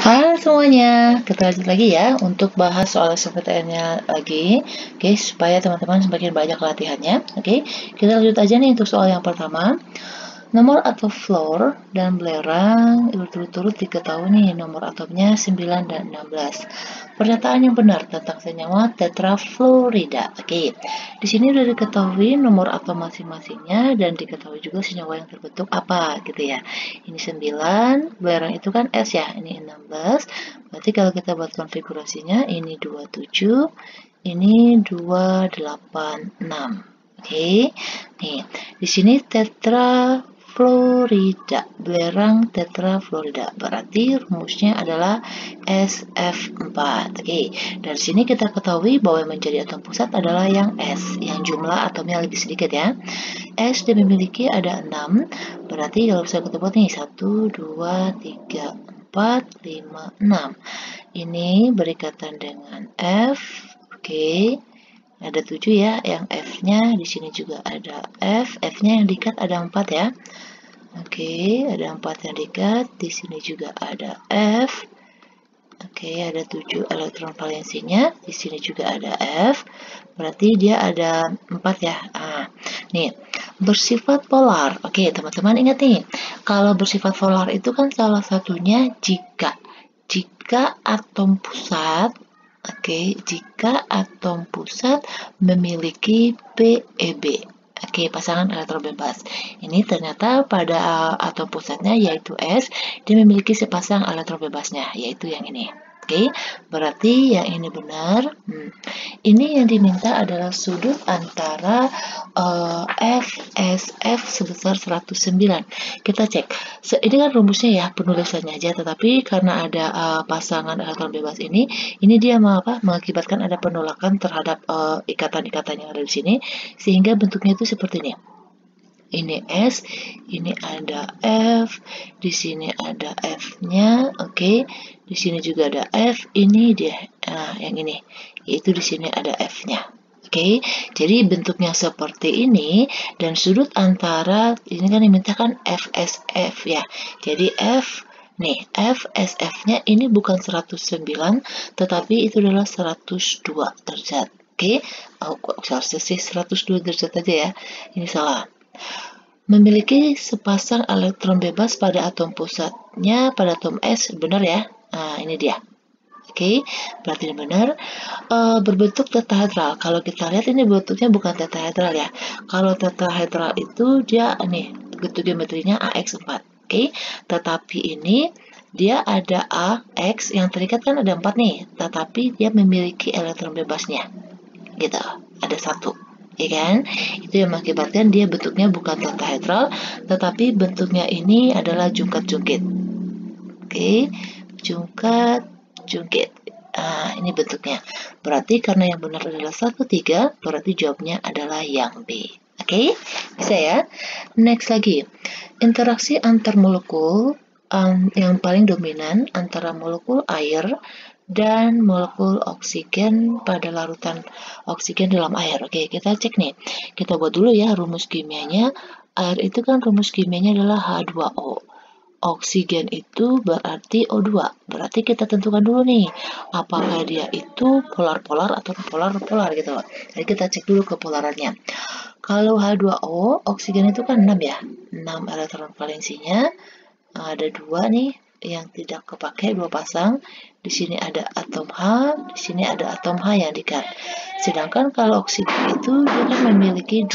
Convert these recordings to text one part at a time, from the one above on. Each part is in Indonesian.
Halo semuanya, kita lanjut lagi ya untuk bahas soal SNMPTN-nya lagi. Oke, supaya teman-teman semakin banyak latihannya. Oke, kita lanjut aja nih untuk soal yang pertama. Nomor atom fluor dan belerang berturut-turut diketahui nih nomor atomnya 9 dan 16. Pernyataan yang benar tentang senyawa tetrafluorida. Oke, di sini sudah diketahui nomor atom masing-masingnya dan diketahui juga senyawa yang terbentuk apa gitu ya. Ini 9, belerang itu kan S ya, ini 16. Berarti kalau kita buat konfigurasinya ini 27, ini 286. Oke. Nih, di sini tetrafluorida, belerang tetrafluorida. Berarti rumusnya adalah SF4. Oke, dari sini kita ketahui bahwa yang menjadi atom pusat adalah yang S, yang jumlah atomnya lebih sedikit ya. S dia memiliki ada 6, berarti kalau bisa kita buat nih 1, 2, 3, 4, 5, 6. Ini berikatan dengan F. Oke. Ada 7 ya, yang F-nya di sini juga ada F. F-nya yang diikat ada 4 ya. Oke, ada 4 yang diikat. Di sini juga ada F. Oke, ada 7 elektron valensinya. Di sini juga ada F. Berarti dia ada 4 ya. Nih, bersifat polar. Oke, teman-teman ingat nih. Kalau bersifat polar itu kan salah satunya jika atom pusat. Oke, jika atom pusat memiliki PeB. Oke, pasangan elektron bebas. Ini ternyata pada atom pusatnya yaitu S, dia memiliki sepasang elektron bebasnya, yaitu yang ini. Oke, berarti yang ini benar. Ini yang diminta adalah sudut antara FSF sebesar 109. Kita cek. Ini kan rumusnya ya, penulisannya aja, tetapi karena ada pasangan elektron bebas ini dia mengakibatkan ada penolakan terhadap ikatan-ikatan yang ada di sini, sehingga bentuknya itu seperti ini. Ini S, ini ada F, di sini ada F-nya, oke. Di sini juga ada F, ini dia, yang ini, yaitu di sini ada F-nya. Oke, jadi bentuknya seperti ini dan sudut antara ini kan dimintakan FSF ya. Jadi F nih, FSF-nya ini bukan 109 tetapi itu adalah 102 derajat. Oke, seharusnya sih 102 derajat aja ya. Ini salah. Memiliki sepasang elektron bebas pada atom pusatnya pada atom S, benar ya? Nah, ini dia. Oke, berarti ini benar. Berbentuk tetrahedral. Kalau kita lihat ini bentuknya bukan tetrahedral ya. Kalau tetrahedral itu dia nih, bentuk geometrinya AX4. Oke, tetapi ini dia ada AX yang terikat kan ada 4 nih, tetapi dia memiliki elektron bebasnya. Gitu, ada 1. Ya kan? Itu yang mengakibatkan dia bentuknya bukan tetrahedral, tetapi bentuknya ini adalah jungkat-jungkit. Oke, jungkat-jungkit. Ini bentuknya. Berarti karena yang benar adalah 1,3, berarti jawabnya adalah yang B. Oke, bisa ya? Next lagi. Interaksi antar molekul yang paling dominan antara molekul air dan molekul oksigen pada larutan oksigen dalam air. Oke, kita cek nih. Kita buat dulu ya rumus kimianya. Air itu kan rumus kimianya adalah H2O. Oksigen itu berarti O2. Berarti kita tentukan dulu nih, apakah dia itu polar-polar atau polar-polar gitu. Jadi kita cek dulu kepolarannya. Kalau H2O, oksigen itu kan 6 ya. 6 elektron valensinya. Ada 2 nih yang tidak kepakai, 2 pasang. Di sini ada atom H, di sini ada atom H yang diikat. Sedangkan kalau oksigen itu dia kan memiliki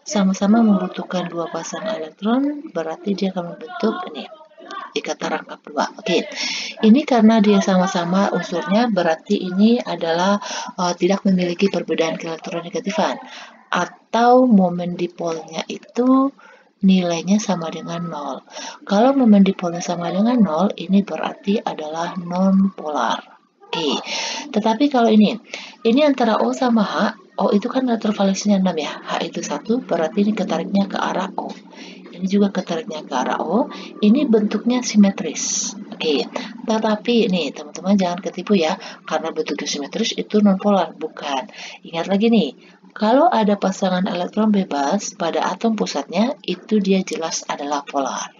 sama-sama membutuhkan 2 pasang elektron, berarti dia akan membentuk ini ikatan rangkap 2. Oke, ini karena dia sama-sama unsurnya, berarti ini adalah tidak memiliki perbedaan keelektronegatifan, atau momen dipolnya itu nilainya sama dengan 0. Kalau momen dipolnya sama dengan 0, ini berarti adalah non-polar. Oke, tetapi kalau ini antara O sama H, O itu kan elektron valensinya 6 ya, H itu 1, berarti ini ketariknya ke arah O. Ini juga ketariknya ke arah O, ini bentuknya simetris. Oke, tetapi nih teman-teman jangan ketipu ya, karena bentuknya simetris itu non-polar, bukan. Ingat lagi nih, kalau ada pasangan elektron bebas pada atom pusatnya, itu dia jelas adalah polar.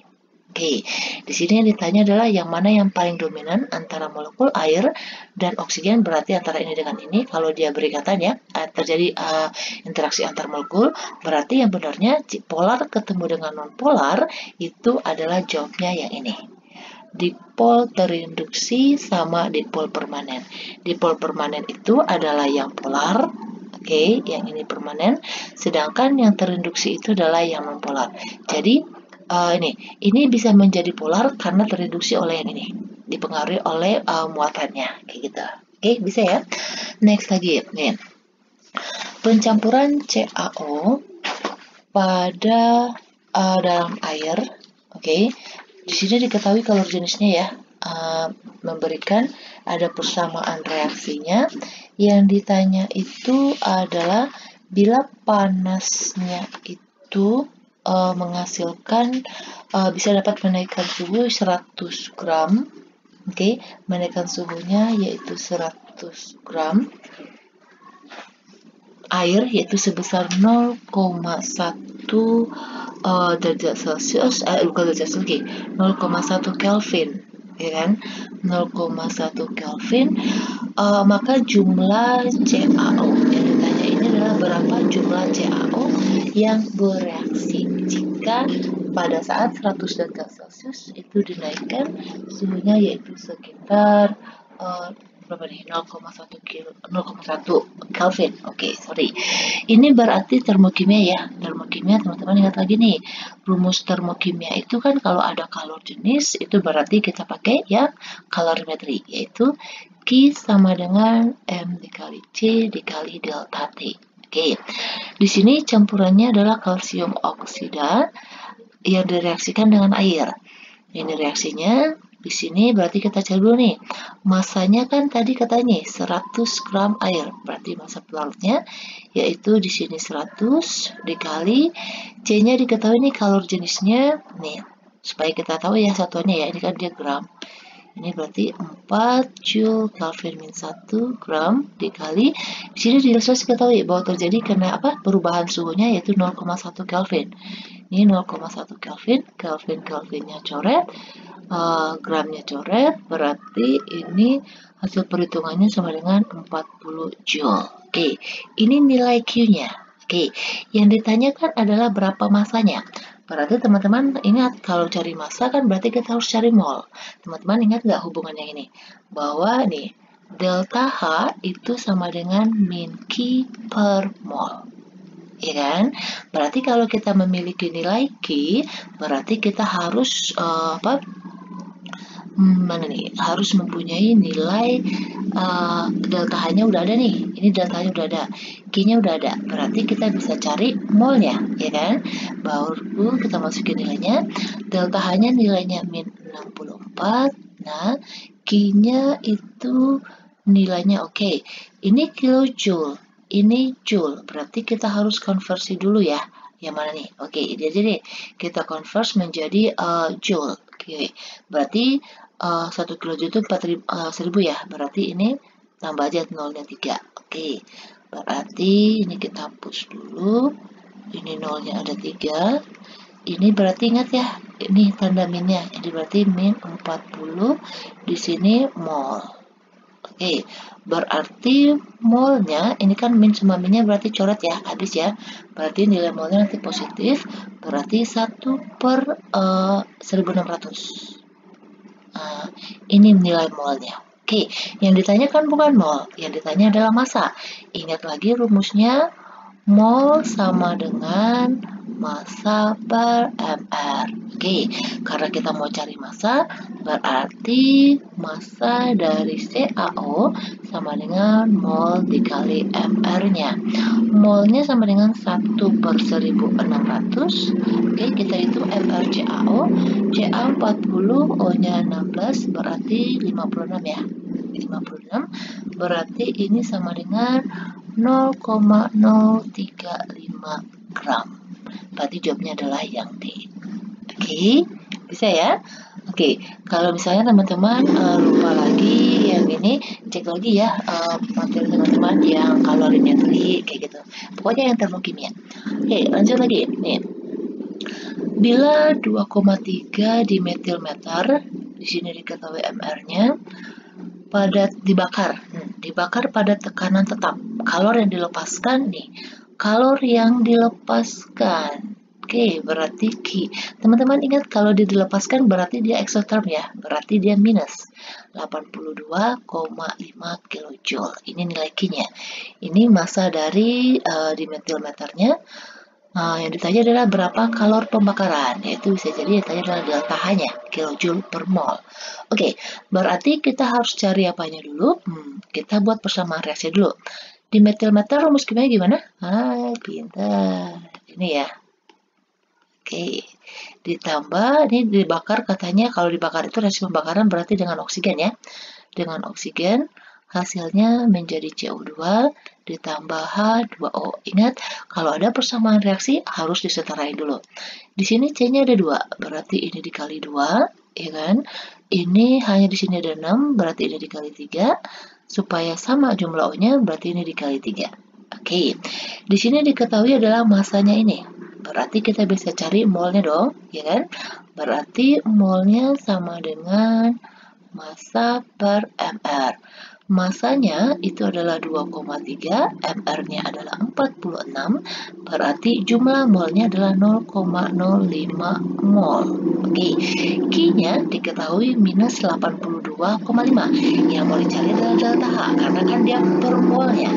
Oke, di sini yang ditanya adalah yang mana yang paling dominan antara molekul air dan oksigen, berarti antara ini dengan ini. Kalau dia berikatan ya, terjadi interaksi antar molekul, berarti yang benarnya polar ketemu dengan non-polar itu adalah jawabnya yang ini. Dipol terinduksi sama dipol permanen. Dipol permanen itu adalah yang polar, oke, yang ini permanen, sedangkan yang terinduksi itu adalah yang non-polar. Jadi ini bisa menjadi polar karena terinduksi oleh yang ini, dipengaruhi oleh muatannya, kayak gitu. Oke, bisa ya. Next lagi, nih. Pencampuran CaO pada dalam air, oke. Di sini diketahui kalor jenisnya ya, memberikan ada persamaan reaksinya. Yang ditanya itu adalah bila panasnya itu menghasilkan bisa dapat menaikkan suhu 100 gram, oke, menaikkan suhunya yaitu 100 gram air yaitu sebesar 0,1 derajat Celcius, bukan derajat Celcius, 0,1 Kelvin, ya kan, 0,1 Kelvin, maka jumlah CaO yang ditanya ini adalah berapa jumlah CaO yang bereaksi jika pada saat 100 derajat Celcius itu dinaikkan suhunya yaitu sekitar berapa nih, 0,1 Kelvin. Oke, sorry. Ini berarti termokimia ya. Termokimia teman-teman ingat lagi nih. Rumus termokimia itu kan kalau ada kalor jenis itu berarti kita pakai ya kalorimetri, yaitu Q sama dengan M dikali C dikali delta T. Oke. Di sini campurannya adalah kalsium oksida yang direaksikan dengan air. Ini reaksinya di sini berarti kita cari dulu nih. Masanya kan tadi katanya 100 gram air. Berarti massa pelarutnya yaitu di sini 100 dikali C-nya diketahui nih kalor jenisnya nih. Supaya kita tahu ya satuannya ya. Ini kan dia gram. Ini berarti 4 Joule Kelvin min 1 gram dikali, di sini di ilustrasi ketahui bahwa terjadi karena apa? Perubahan suhunya yaitu 0,1 Kelvin. Ini 0,1 Kelvin, Kelvinnya coret, gramnya coret, berarti ini hasil perhitungannya sama dengan 40 Joule. Oke, ini nilai Q-nya. Oke, yang ditanyakan adalah berapa masanya. Berarti teman-teman ingat kalau cari massa kan berarti kita harus cari mol. Teman-teman ingat nggak hubungannya ini? Bahwa nih delta H itu sama dengan min Q per mol. Ya kan? Berarti kalau kita memiliki nilai Q, berarti kita harus harus mempunyai nilai delta H-nya udah ada nih. Ini delta H-nya udah ada, Q-nya udah ada. Berarti kita bisa cari molnya, ya kan? Baru kita masukin nilainya. Delta H-nya nilainya min 64. Nah, Q-nya itu nilainya oke. Ini kilojoule, ini joule. Berarti kita harus konversi dulu ya. Yang mana nih? Oke, jadi kita convert menjadi joule. Oke, berarti 1 kilojoule itu 1000 ya. Berarti ini tambah aja nolnya 3. Oke, berarti ini kita hapus dulu. Ini nolnya ada 3. Ini berarti ingat ya, ini tanda minnya. Jadi berarti min 40 di sini mol. Oke, berarti molnya ini kan min sama minnya berarti coret ya, habis ya. Berarti nilai molnya nanti positif, berarti 1 per 1600. Ini nilai molnya. Oke, yang ditanyakan bukan mol, yang ditanya adalah massa. Ingat lagi rumusnya, mol sama dengan massa per mR. Oke, karena kita mau cari massa, berarti massa dari CaO sama dengan mol dikali mR-nya. Molnya sama dengan 1 per 1600. Oke, kita hitung mR CaO. Ca 40, O-nya 16, berarti 56 ya. 56, berarti ini sama dengan 0,035 gram. Berarti jawabnya adalah yang D. Oke, bisa ya? Oke, kalau misalnya teman-teman lupa lagi yang ini, cek lagi ya materi teman-teman yang kalorimetri kayak gitu. Pokoknya yang termokimia. Oke, lanjut lagi. Nih, Bila 2,3 di metilmeter, di sini diketahui MR-nya, dibakar pada tekanan tetap. Kalor yang dilepaskan nih, kalor yang dilepaskan. Oke, berarti Q. Teman-teman ingat kalau dia dilepaskan berarti dia exotherm ya, berarti dia minus 82,5 kilojoule. Ini nilai Q-nya. Ini massa dari dimetilmeternya. Yang ditanya adalah berapa kalor pembakaran, yaitu bisa jadi ditanya adalah delta H-nya, kilojoule per mol. Oke, berarti kita harus cari apanya dulu? Kita buat persamaan reaksi dulu. Di metilmeter rumus kimianya gimana? Pintar. Ini ya. Oke, ditambah, ini dibakar katanya, kalau dibakar itu reaksi pembakaran berarti dengan oksigen ya. Dengan oksigen, hasilnya menjadi CO2 ditambah H2O. Ingat, kalau ada persamaan reaksi harus disetarain dulu. Di sini C-nya ada 2, berarti ini dikali 2, ya kan? Ini hanya di sini ada 6, berarti ini dikali 3. Supaya sama jumlah O-nya, berarti ini dikali 3. Oke, di sini diketahui adalah masanya ini. Berarti kita bisa cari molnya dong, ya kan? Berarti molnya sama dengan massa per mr. Masanya itu adalah 2,3, mr-nya adalah 46, berarti jumlah molnya adalah 0,05 mol. Oke, Q-nya diketahui minus 82,5. Yang mau dicari adalah delta H, karena kan dia per molnya.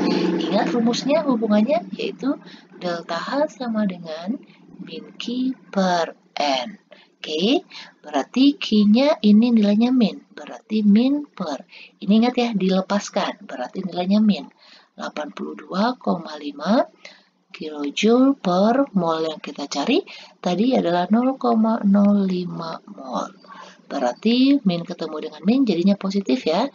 Ingat rumusnya, hubungannya yaitu delta H sama dengan min Q per N. Oke, berarti Q-nya ini nilainya min, berarti min per. Ini ingat ya, dilepaskan, berarti nilainya min. 82,5 kilojoule per mol yang kita cari tadi adalah 0,05 mol. Berarti min ketemu dengan min jadinya positif ya.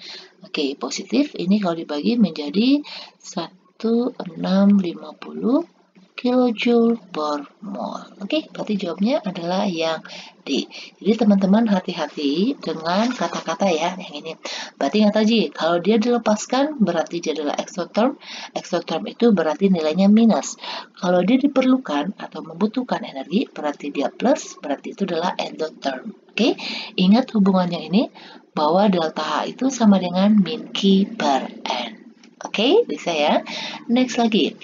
Oke, positif ini kalau dibagi menjadi 1650 kilojoule per mol. Oke, berarti jawabnya adalah yang D. Jadi teman-teman hati-hati dengan kata-kata ya, yang ini. Berarti ingat aja, kalau dia dilepaskan berarti dia adalah exotherm. Exotherm itu berarti nilainya minus. Kalau dia diperlukan atau membutuhkan energi, berarti dia plus, berarti itu adalah endotherm. Oke, ingat hubungan yang ini, bahwa delta H itu sama dengan min Q per N. Oke, bisa ya. Next lagi.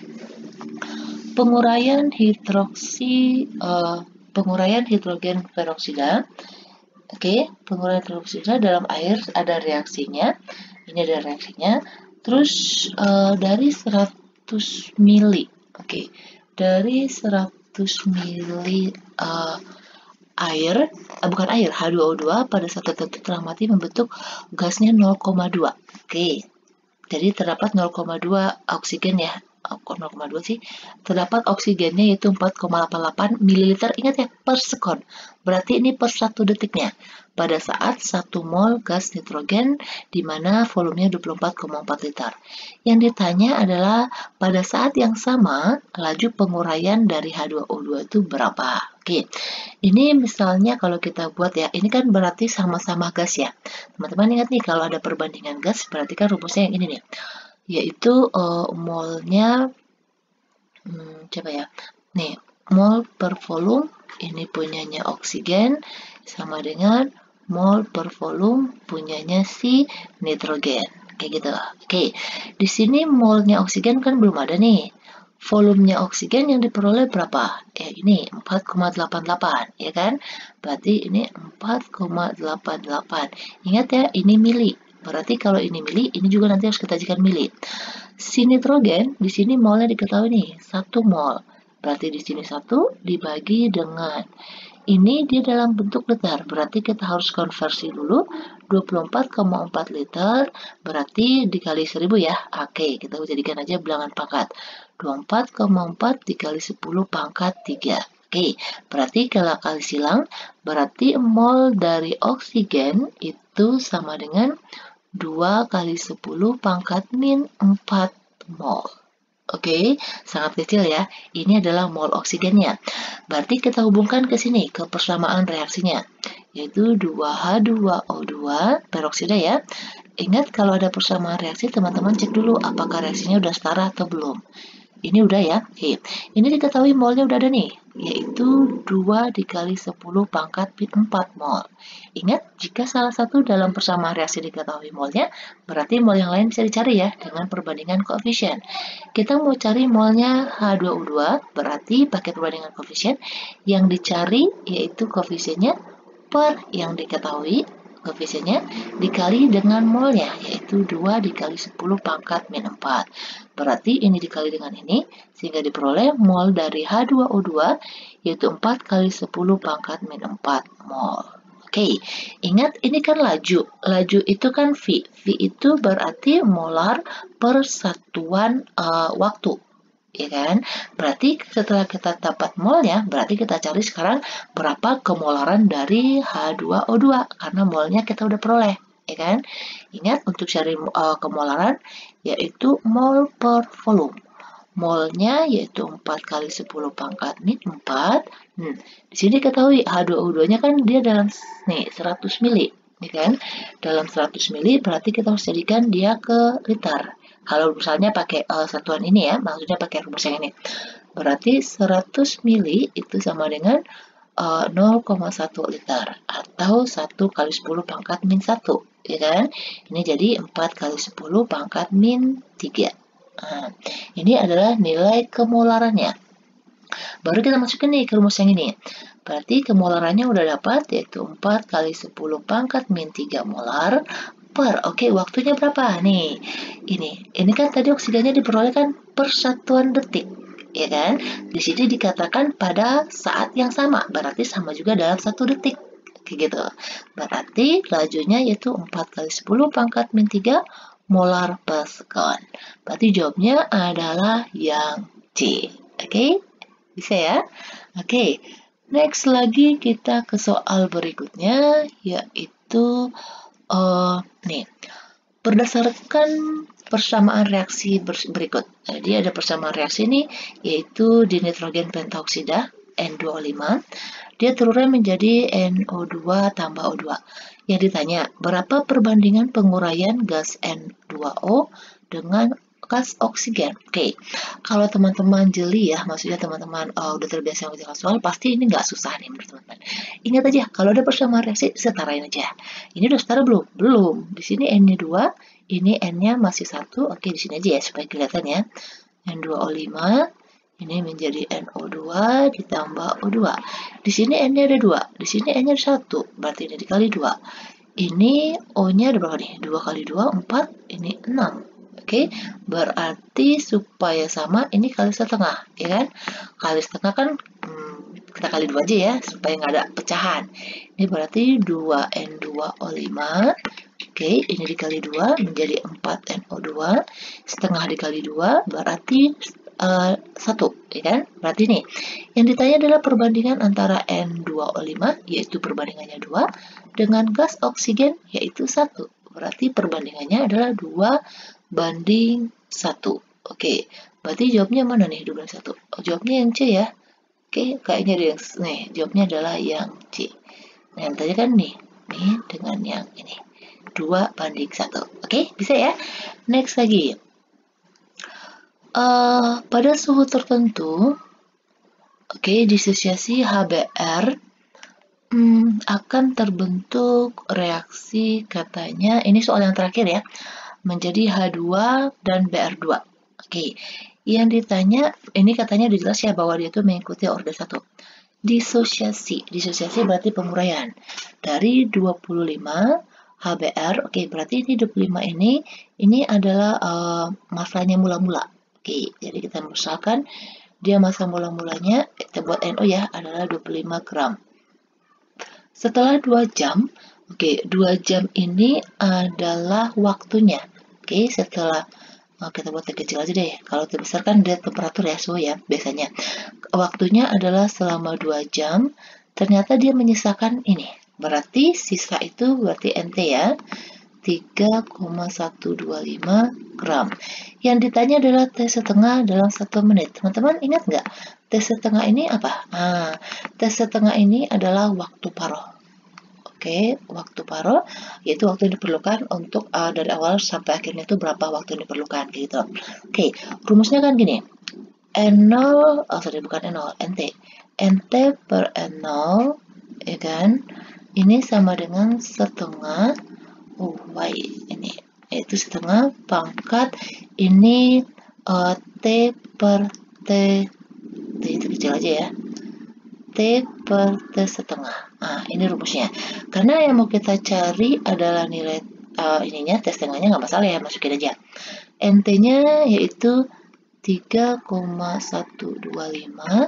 Penguraian hidrogen peroksida. Oke, penguraian peroksida dalam air ada reaksinya. Ini ada reaksinya. Terus dari 100 mili. Oke, dari 100 mili air, bukan air, H2O2 pada saat tertentu telah mati membentuk gasnya 0,2. Oke, jadi terdapat 0,2 oksigen ya. Kok 0,2 sih? Terdapat oksigennya yaitu 4,88 ml, ingat ya, per sekon. Berarti ini per 1 detiknya. Pada saat 1 mol gas nitrogen di mana volumenya 24,4 liter. Yang ditanya adalah pada saat yang sama laju penguraian dari H2O2 itu berapa? Oke, ini misalnya kalau kita buat ya, ini kan berarti sama-sama gas ya. Teman-teman ingat nih, kalau ada perbandingan gas berarti kan rumusnya yang ini nih. Yaitu molnya, coba ya, nih mol per volume, ini punyanya oksigen sama dengan mol per volume punyanya si nitrogen, kayak gitu. Oke, di sini molnya oksigen kan belum ada nih. Volumenya oksigen yang diperoleh berapa? Ini 4,88, ya kan? Berarti ini 4,88. Ingat ya, ini mili. Berarti kalau ini mili, ini juga nanti harus kita jadikan mili. Si nitrogen di sini molnya diketahui nih, 1 mol. Berarti di sini 1 dibagi dengan ini dia dalam bentuk liter. Berarti kita harus konversi dulu 24,4 liter. Berarti dikali 1000 ya. Oke, kita jadikan aja bilangan pangkat. 24,4 dikali 10 pangkat 3. Oke, berarti kalau kali silang, berarti mol dari oksigen itu sama dengan 2 kali 10 pangkat min 4 mol. Oke, sangat kecil ya. Ini adalah mol oksigennya. Berarti kita hubungkan ke sini, ke persamaan reaksinya. Yaitu 2H2O2 peroksida ya. Ingat kalau ada persamaan reaksi, teman-teman cek dulu apakah reaksinya udah setara atau belum. Ini udah ya. Oke. Ini diketahui molnya udah ada nih, yaitu 2 dikali 10 pangkat min 4 mol. Ingat, jika salah satu dalam persamaan reaksi diketahui molnya, berarti mol yang lain bisa dicari ya dengan perbandingan koefisien. Kita mau cari molnya H2O2, berarti pakai perbandingan koefisien. Yang dicari yaitu koefisiennya per yang diketahui koefisiennya dikali dengan molnya, yaitu 2 dikali 10 pangkat min 4. Berarti ini dikali dengan ini, sehingga diperoleh mol dari H2O2, yaitu 4 kali 10 pangkat min 4 mol. Oke, ingat ini kan laju. Laju itu kan V. V itu berarti molar per satuan waktu. Ya kan? Berarti setelah kita dapat molnya, berarti kita cari sekarang berapa kemolaran dari H2O2 karena molnya kita udah peroleh, ya kan? Ingat untuk cari kemolaran yaitu mol per volume. Molnya yaitu 4 kali 10 pangkat min 4. Di sini ketahui H2O2-nya kan dia dalam nih 100 mili, ya kan? Dalam 100 mili berarti kita harus jadikan dia ke liter. Kalau misalnya pakai satuan ini ya, maksudnya pakai rumus yang ini. Berarti 100 mili itu sama dengan 0,1 liter atau 1 kali 10 pangkat min 1, ya kan? Ini jadi 4 kali 10 pangkat min 3. Nah, ini adalah nilai kemolarannya. Baru kita masukin nih ke rumus yang ini. Berarti kemolarannya udah dapat, yaitu 4 kali 10 pangkat min 3 molar per, oke, waktunya berapa nih? Ini kan tadi oksigennya diperoleh kan per satuan detik, ya kan? Di sini dikatakan pada saat yang sama, berarti sama juga dalam 1 detik, kayak gitu. Berarti lajunya yaitu 4 kali 10 pangkat min 3 molar per sekon. Berarti jawabnya adalah yang C, oke? Bisa ya? Oke, next lagi kita ke soal berikutnya, yaitu nih, berdasarkan persamaan reaksi berikut. Jadi ada persamaan reaksi nih, yaitu di nitrogen pentaoksida N2O5, dia terurai menjadi NO2 tambah O2. Yang ditanya, berapa perbandingan penguraian gas N2O dengan gas oksigen? Oke, kalau teman-teman jeli ya, maksudnya teman-teman udah terbiasa mengerjakan soal, pasti ini nggak susah nih menurut teman-teman. Ingat aja, kalau ada persamaan reaksi, setarain aja. Ini udah setara belum? Belum. Di sini N-nya 2, ini N-nya masih 1. Oke, di sini aja ya, supaya kelihatan ya. N2O5, ini menjadi NO2 ditambah O2. Di sini N-nya ada 2, di sini N-nya ada 1, berarti ini dikali 2. Ini O-nya ada berapa nih? 2 kali 2, 4, ini 6. Oke, berarti supaya sama ini kali setengah, ya kan? Kali setengah kan kita kali 2 aja ya, supaya nggak ada pecahan. Ini berarti 2N2O5. Oke, ini dikali 2 menjadi 4NO2. Setengah dikali 2 berarti 1, ya kan? Berarti nih, yang ditanya adalah perbandingan antara N2O5, yaitu perbandingannya 2, dengan gas oksigen, yaitu 1. Berarti perbandingannya adalah 2 banding 1. Oke, berarti jawabnya mana nih 2 banding 1? Oh, jawabnya yang C ya. Oke, kayaknya ada yang nih, jawabnya adalah yang C. Nah, yang tadi kan nih dengan yang ini. 2 banding 1. Oke, bisa ya? Next lagi. Pada suhu tertentu, oke, disosiasi HBr akan terbentuk reaksi katanya, ini soal yang terakhir ya, menjadi H2 dan Br2. Oke, yang ditanya, ini katanya dijelas ya bahwa dia itu mengikuti orde 1. Disosiasi berarti penguraian. Dari 25 HBr, oke, berarti ini 25 ini adalah masanya mula-mula. Oke, jadi kita misalkan dia masa mula-mulanya, kita buat NO ya, adalah 25 gram. Setelah 2 jam, oke, 2 jam ini adalah waktunya. Oke, setelah kita buat yang kecil aja deh. Kalau terbesar kan dia temperatur ya, suhu ya, biasanya. Waktunya adalah selama 2 jam. Ternyata dia menyisakan ini. Berarti sisa itu berarti NT ya. 3,125 gram. Yang ditanya adalah T setengah dalam 1 menit. Teman-teman ingat nggak? T setengah ini apa? T setengah ini adalah waktu paroh. Oke, waktu paroh yaitu waktu yang diperlukan untuk dari awal sampai akhirnya itu berapa waktu yang diperlukan gitu. Oke, rumusnya kan gini. N0, oh sorry bukan N0, NT. NT per N0, ya kan? Ini sama dengan setengah, Y ini, yaitu setengah pangkat ini T per T, T itu kecil aja ya. T per T setengah. Nah, ini rumusnya. Karena yang mau kita cari adalah nilai ininya, T setengahnya nggak masalah ya, masukin aja. NT-nya yaitu 3,125,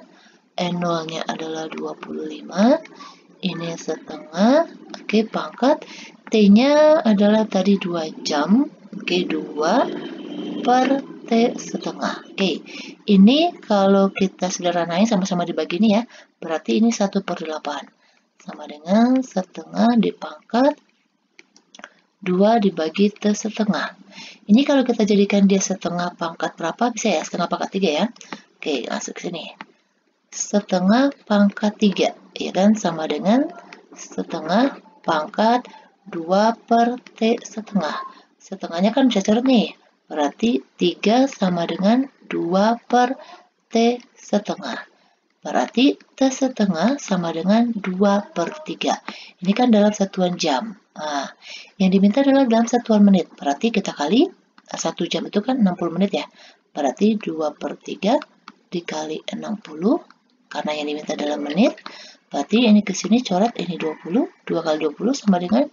N0-nya adalah 25, ini setengah, oke, pangkat, T-nya adalah tadi 2 jam, oke, 2 per T setengah. Oke, ini kalau kita sederhanain sama-sama dibagi ini ya, berarti ini 1/8. Sama dengan setengah dipangkat 2 dibagi T setengah. Ini kalau kita jadikan dia setengah pangkat berapa, bisa ya? Setengah pangkat 3 ya. Oke, masuk ke sini. Setengah pangkat 3, ya kan? Sama dengan setengah pangkat 2 per T setengah. Setengahnya kan bisa coret nih. Berarti 3 sama dengan 2 per T setengah. Berarti T setengah sama dengan 2 per 3. Ini kan dalam satuan jam. Nah, yang diminta adalah dalam satuan menit. Berarti kita kali 1 jam itu kan 60 menit ya. Berarti 2 per 3 dikali 60. Karena yang diminta dalam menit. Berarti ini ke sini coret ini 20. 2 kali 20 sama dengan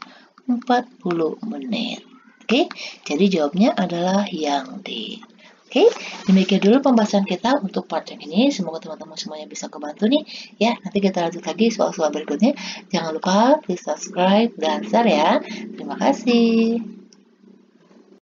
40 menit. Oke, jadi jawabnya adalah yang D. Oke, demikian dulu pembahasan kita untuk part yang ini. Semoga teman-teman semuanya bisa kebantu nih. Ya, nanti kita lanjut lagi soal-soal berikutnya. Jangan lupa please subscribe dan share ya. Terima kasih.